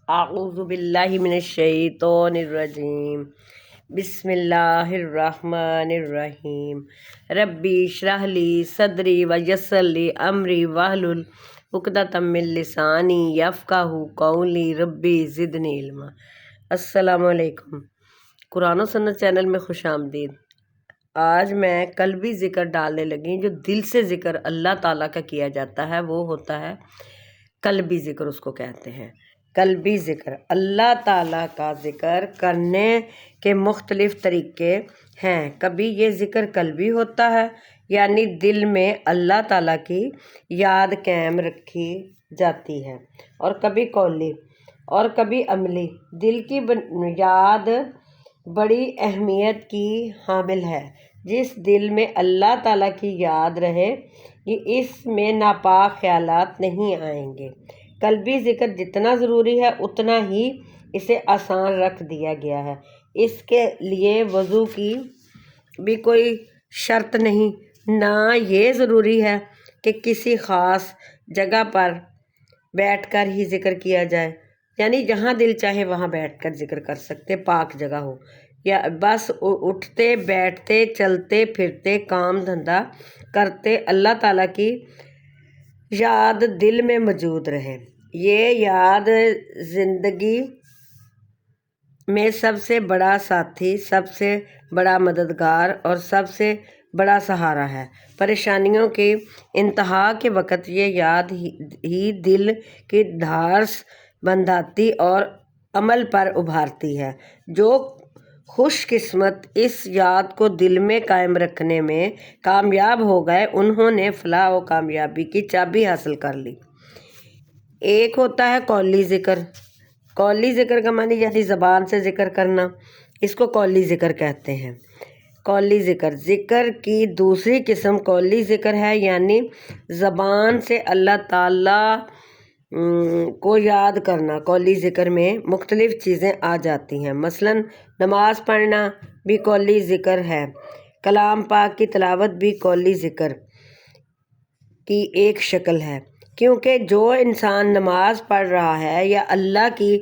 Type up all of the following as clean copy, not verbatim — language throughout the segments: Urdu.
اعوذ باللہ من الشیطان الرجیم بسم اللہ الرحمن الرحیم ربی اشرح لی صدری ویسر لی امری واحلل عقدۃ من لسانی یفقہوا قولی ربی زدنی علما۔ السلام علیکم، قرآن و سنت چینل میں خوش آمدید۔ آج میں قلبی ذکر ڈالنے لگی، جو دل سے ذکر اللہ تعالیٰ کا کیا جاتا ہے وہ ہوتا ہے قلبی ذکر، اس کو کہتے ہیں قلبی ذکر۔ اللہ تعالیٰ کا ذکر کرنے کے مختلف طریقے ہیں۔ کبھی یہ ذکر قلبی ہوتا ہے، یعنی دل میں اللہ تعالیٰ کی یاد قائم رکھی جاتی ہے، اور کبھی قولی اور کبھی عملی۔ دل کی یاد بڑی اہمیت کی حامل ہے۔ جس دل میں اللہ تعالیٰ کی یاد رہے اس میں ناپاک خیالات نہیں آئیں گے۔ قلبی ذکر جتنا ضروری ہے اتنا ہی اسے آسان رکھ دیا گیا ہے۔ اس کے لیے وضو کی بھی کوئی شرط نہیں، نہ یہ ضروری ہے کہ کسی خاص جگہ پر بیٹھ کر ہی ذکر کیا جائے، یعنی جہاں دل چاہے وہاں بیٹھ کر ذکر کر سکتے، پاک جگہ ہو، یا بس اٹھتے بیٹھتے چلتے پھرتے کام دھندا کرتے اللہ تعالیٰ کی یاد دل میں موجود رہے۔ یہ یاد زندگی میں سب سے بڑا ساتھی، سب سے بڑا مددگار اور سب سے بڑا سہارا ہے۔ پریشانیوں کی انتہا کے وقت یہ یاد ہی دل کی دھاڑس بندھاتی اور عمل پر ابھارتی ہے۔ جو خوش قسمت اس یاد کو دل میں قائم رکھنے میں کامیاب ہو گئے، انہوں نے فلاح و کامیابی کی چابی حاصل کر لی۔ ایک ہوتا ہے قولی ذکر۔ قولی ذکر کا معنی یعنی زبان سے ذکر کرنا، اس کو قولی ذکر کہتے ہیں۔ قولی ذکر، ذکر کی دوسری قسم قولی ذکر ہے، یعنی زبان سے اللہ تعالیٰ کو یاد کرنا۔ قولی ذکر میں مختلف چیزیں آ جاتی ہیں، مثلاً نماز پڑھنا بھی قولی ذکر ہے۔ کلام پاک کی تلاوت بھی قولی ذکر کی ایک شکل ہے، کیونکہ جو انسان نماز پڑھ رہا ہے یا اللہ کی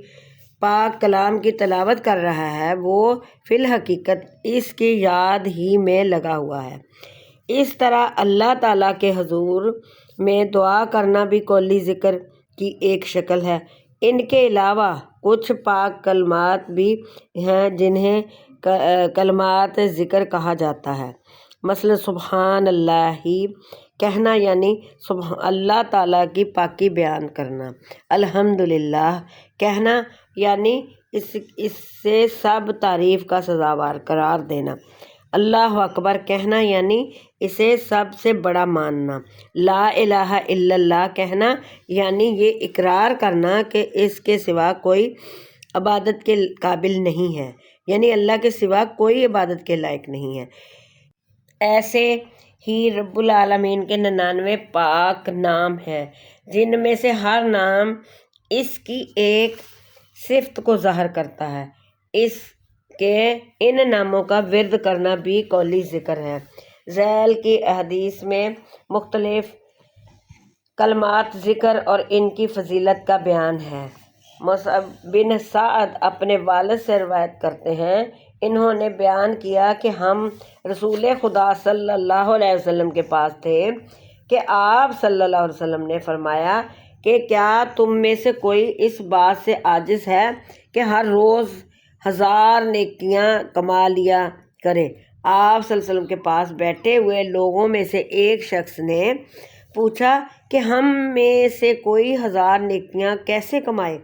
پاک کلام کی تلاوت کر رہا ہے وہ فی الحقیقت اس کی یاد ہی میں لگا ہوا ہے۔ اس طرح اللہ تعالیٰ کے حضور میں دعا کرنا بھی قولی ذکر کی ایک شکل ہے۔ ان کے علاوہ کچھ پاک کلمات بھی ہیں جنہیں کلمات ذکر کہا جاتا ہے، مثلا سبحان اللہ کہنا یعنی اللہ تعالیٰ کی پاکی بیان کرنا، الحمدللہ کہنا یعنی اس سے سب تعریف کا سزاوار قرار دینا، اللہ اکبر کہنا یعنی اسے سب سے بڑا ماننا، لا الہ الا اللہ کہنا یعنی یہ اقرار کرنا کہ اس کے سوا کوئی عبادت کے قابل نہیں ہے، یعنی اللہ کے سوا کوئی عبادت کے لائق نہیں ہے۔ ایسے ہی رب العالمین کے 99 پاک نام ہیں، جن میں سے ہر نام اس کی ایک صفت کو ظاہر کرتا ہے۔ اس کے ان ناموں کا ورد کرنا بھی قولی ذکر ہے۔ ذیل کی احادیث میں مختلف کلمات ذکر اور ان کی فضیلت کا بیان ہے۔ مصعب بن سعد اپنے والد سے روایت کرتے ہیں، انہوں نے بیان کیا کہ ہم رسول خدا صلی اللہ علیہ وسلم کے پاس تھے کہ آپ صلی اللہ علیہ وسلم نے فرمایا کہ کیا تم میں سے کوئی اس بات سے عاجز ہے کہ ہر روز 1000 نیکیاں کما لیا کرے؟ آپ صلی اللہ علیہ وسلم کے پاس بیٹھے ہوئے لوگوں میں سے ایک شخص نے پوچھا کہ ہم میں سے کوئی 1000 نیکیاں کیسے کمائے؟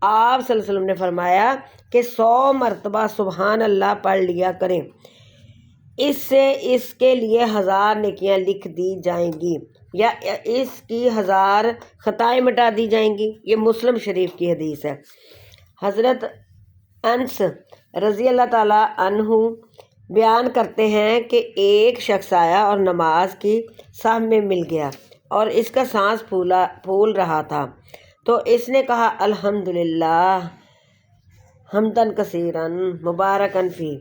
آپ صلی اللہ علیہ وسلم نے فرمایا کہ 100 مرتبہ سبحان اللہ پڑھ لیا کریں، اس سے اس کے لیے 1000 نیکیاں لکھ دی جائیں گی، یا اس کی 1000 خطائیں مٹا دی جائیں گی۔ یہ مسلم شریف کی حدیث ہے۔ حضرت انس رضی اللہ تعالیٰ عنہ بیان کرتے ہیں کہ ایک شخص آیا اور نماز کی صف میں مل گیا اور اس کا سانس پھول رہا تھا، تو اس نے کہا الحمدللہ حمدن کثیرن مبارکن فی،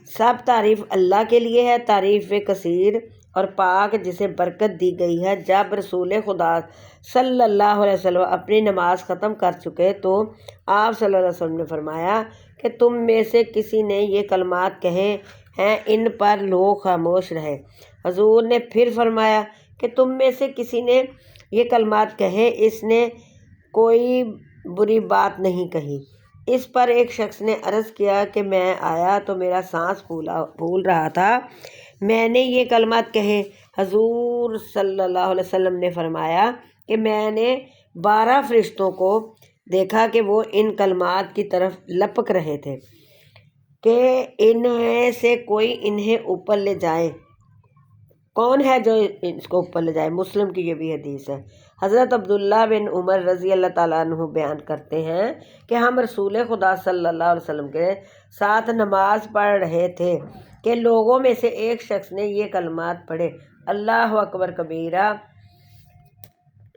سب تعریف اللہ کے لیے ہے، تعریف کثیر اور پاک جسے برکت دی گئی ہے، جب رسول خدا صلی اللہ علیہ وسلم اپنی نماز ختم کر چکے تو آپ صلی اللہ علیہ وسلم نے فرمایا کہ تم میں سے کسی نے یہ کلمات کہے ہیں، ان پر لوگ خاموش رہے۔ حضور نے پھر فرمایا کہ تم میں سے کسی نے یہ کلمات کہے، اس نے کوئی بری بات نہیں کہی۔ اس پر ایک شخص نے عرض کیا کہ میں آیا تو میرا سانس پھول رہا تھا، میں نے یہ کلمات کہے۔ حضور صلی اللہ علیہ وسلم نے فرمایا کہ میں نے 12 فرشتوں کو دیکھا کہ وہ ان کلمات کی طرف لپک رہے تھے کہ ان میں سے کوئی انہیں اوپر لے جائے۔ کون ہے جو اس کو اوپر لے جائے؟ مسلم کی یہ بھی حدیث ہے۔ حضرت عبداللہ بن عمر رضی اللہ تعالیٰ عنہ بیان کرتے ہیں کہ ہم رسول خدا صلی اللہ علیہ وسلم کے ساتھ نماز پڑھ رہے تھے کہ لوگوں میں سے ایک شخص نے یہ کلمات پڑھے، اللہ اکبر کبیرہ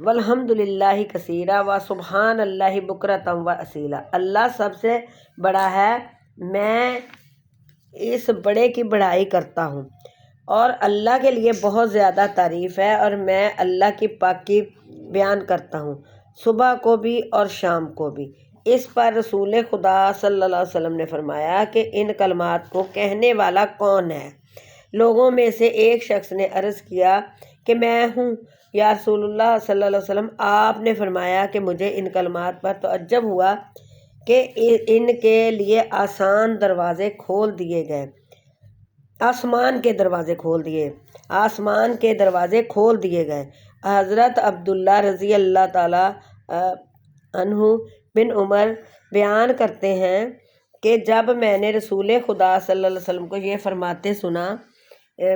والحمد للہ کثیرہ و سبحان اللہ بکرۃ و اصیلا۔ اللہ سب سے بڑا ہے، میں اس بڑے کی بڑائی کرتا ہوں، اور اللہ کے لیے بہت زیادہ تعریف ہے، اور میں اللہ کی پاکی بیان کرتا ہوں، صبح کو بھی اور شام کو بھی۔ اس پر رسول خدا صلی اللہ علیہ وسلم نے فرمایا کہ ان کلمات کو کہنے والا کون ہے؟ لوگوں میں سے ایک شخص نے عرض کیا کہ میں ہوں یا رسول اللہ صلی اللہ علیہ وسلم۔ آپ نے فرمایا کہ مجھے ان کلمات پر تعجب ہوا کہ ان کے لیے آسان دروازے کھول دیے گئے، آسمان کے دروازے کھول دیے گئے۔ حضرت عبداللہ رضی اللہ تعالیٰ عنہ بن عمر بیان کرتے ہیں کہ جب میں نے رسول خدا صلی اللہ علیہ وسلم کو یہ فرماتے سنا،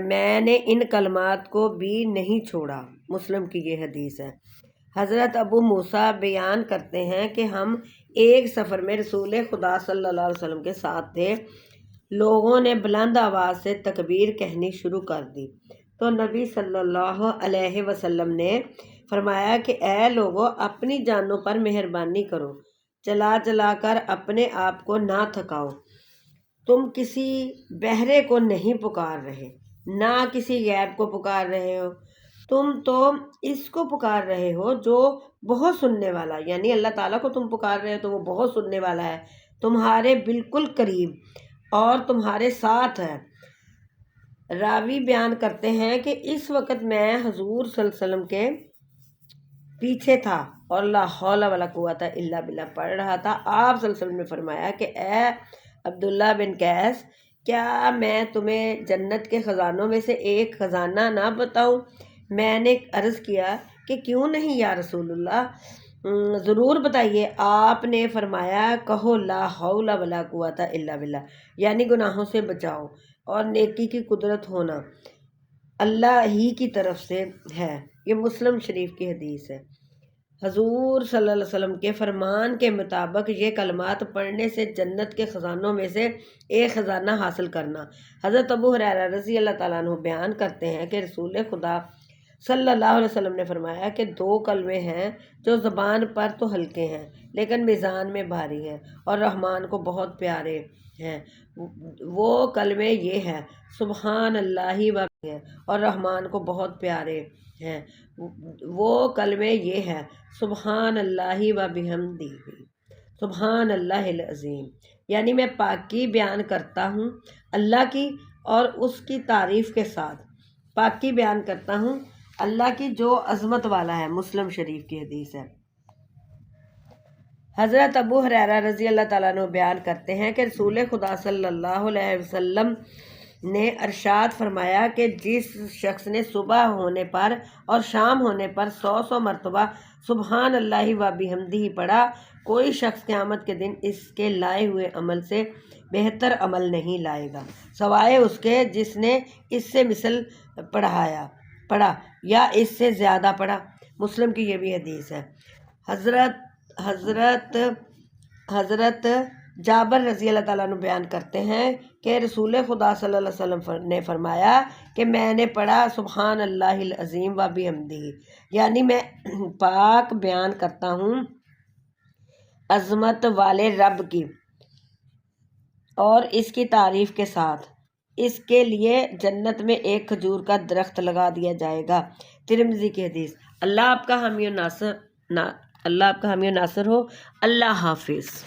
میں نے ان کلمات کو بھی نہیں چھوڑا۔ مسلم کی یہ حدیث ہے۔ حضرت ابو موسیٰ بیان کرتے ہیں کہ ہم ایک سفر میں رسول خدا صلی اللہ علیہ وسلم کے ساتھ تھے، لوگوں نے بلند آواز سے تکبیر کہنی شروع کر دی تو نبی صلی اللہ علیہ وسلم نے فرمایا کہ اے لوگو، اپنی جانوں پر مہربانی کرو، چلا چلا کر اپنے آپ کو نہ تھکاؤ، تم کسی بہرے کو نہیں پکار رہے، نہ کسی غائب کو پکار رہے ہو، تم تو اس کو پکار رہے ہو جو بہت سننے والا، یعنی اللہ تعالیٰ کو تم پکار رہے ہو تو وہ بہت سننے والا ہے، تمہارے بالکل قریب اور تمہارے ساتھ ہے۔ راوی بیان کرتے ہیں کہ اس وقت میں حضور صلی اللہ علیہ وسلم کے پیچھے تھا اور لا حول ولا قوت الا باللہ پڑھ رہا تھا۔ آپ صلی اللہ علیہ وسلم نے فرمایا کہ اے عبداللہ بن قیس، کیا میں تمہیں جنت کے خزانوں میں سے ایک خزانہ نہ بتاؤں؟ میں نے عرض کیا کہ کیوں نہیں یا رسول اللہ، ضرور بتائیے۔ آپ نے فرمایا کہو لا حول ولا قوت الا باللہ، یعنی گناہوں سے بچاؤ اور نیکی کی قدرت ہونا اللہ ہی کی طرف سے ہے۔ یہ مسلم شریف کی حدیث ہے۔ حضور صلی اللہ علیہ وسلم کے فرمان کے مطابق یہ کلمات پڑھنے سے جنت کے خزانوں میں سے ایک خزانہ حاصل کرنا۔ حضرت ابو ہریرہ رضی اللہ تعالیٰ عنہ بیان کرتے ہیں کہ رسول خدا صلی اللہ علیہ وسلم نے فرمایا کہ 2 کلمے ہیں جو زبان پر تو ہلکے ہیں لیکن میزان میں بھاری ہیں اور رحمان کو بہت پیارے ہیں۔ وہ کلمے یہ ہیں، سبحان اللہ و اور رحمان کو بہت پیارے ہیں۔ وہ کلمے یہ ہیں، سبحان اللہ و بحمدہ، سبحان اللہ العظیم، یعنی میں پاکی بیان کرتا ہوں اللہ کی اور اس کی تعریف کے ساتھ، پاکی بیان کرتا ہوں اللہ کی جو عظمت والا ہے۔ مسلم شریف کی حدیث ہے۔ حضرت ابو ہریرہ رضی اللہ تعالیٰ عنہ بیان کرتے ہیں کہ رسول خدا صلی اللہ علیہ وسلم نے ارشاد فرمایا کہ جس شخص نے صبح ہونے پر اور شام ہونے پر 100 مرتبہ سبحان اللہ و بحمدہ پڑھا، کوئی شخص قیامت کے دن اس کے لائے ہوئے عمل سے بہتر عمل نہیں لائے گا سوائے اس کے جس نے اس سے مثل پڑھا یا اس سے زیادہ پڑھا۔ مسلم کی یہ بھی حدیث ہے۔ حضرت جابر رضی اللہ تعالیٰ عنہ بیان کرتے ہیں کہ رسول خدا صلی اللہ علیہ وسلم نے فرمایا کہ میں نے پڑھا سبحان اللہ العظیم و بحمدہ، یعنی میں پاک بیان کرتا ہوں عظمت والے رب کی اور اس کی تعریف کے ساتھ، اس کے لیے جنت میں ایک کھجور کا درخت لگا دیا جائے گا۔ ترمذی کی حدیث۔ اللہ آپ کا حامی و ناصر ہو۔ اللہ حافظ۔